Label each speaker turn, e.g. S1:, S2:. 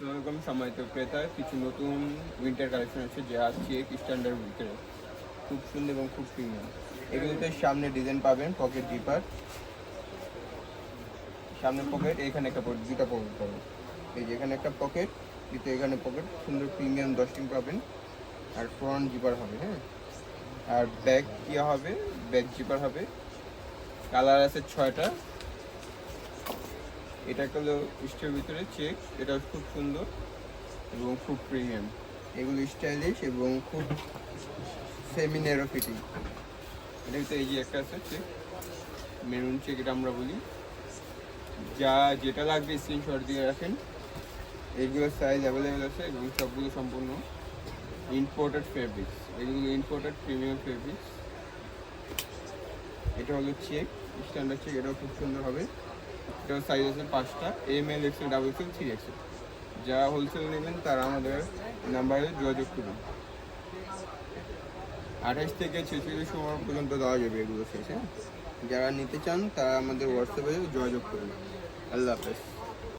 S1: আসসালামু আলাইকুম সম্মানিত ক্রেতা, কিছু নতুন উইন্টার কালেকশন আছে যা চেক স্ট্যান্ডার্ড ভিতরে খুব সুন্দর এবং খুব প্রিমিয়াম। এগুলোতে সামনে ডিজাইন পাবেন, পকেট জিপার, সামনে পকেট, এখানে একটা পকেট, দুটা পকেট পাবেন। এই যে এখানে একটা পকেট, কিন্তু এখানে পকেট, সুন্দর প্রিমিয়াম ডস্টিং পাবেন। আর ফ্রন্ট জিপার হবে, হ্যাঁ। আর ব্যাক কি হবে, ব্যাক জিপার হবে। কালার আছে 6টা। এটা একটা হলো স্টের ভিতরে চেক, এটা খুব সুন্দর এবং খুব প্রিমিয়াম। এগুলো স্টাইলিশ এবং খুব সেমি ন্যারো ফিটিং। এটা ভিতরে এই যে একটা আছে চেক, মেরুন চেক এটা আমরা বলি। যেটা লাগবে স্ক্রিনশট দিয়ে রাখেন। এইগুলোর সাইজ অ্যাভেলেবেল আছে এবং সবগুলো সম্পূর্ণ ইম্পোর্টেড ফেব্রিক্স। এগুলো ইম্পোর্টেড প্রিমিয়াম ফেব্রিক্স। এটা হলো চেক স্ট্যান্ডার্ড চেক, এটাও খুব সুন্দর হবে। এটার সাইজ আছে 5টা, ML, XL, XXL, 3XL। যারা হোলসেল নেবেন তারা আমাদের নাম্বারে যোগাযোগ করুন। 28 থেকে 46 সময় পর্যন্ত দেওয়া যাবে এগুলো শেষ, হ্যাঁ। যারা নিতে চান তারা আমাদের হোয়াটসঅ্যাপে যোগাযোগ করুন। আল্লাহ হাফেজ।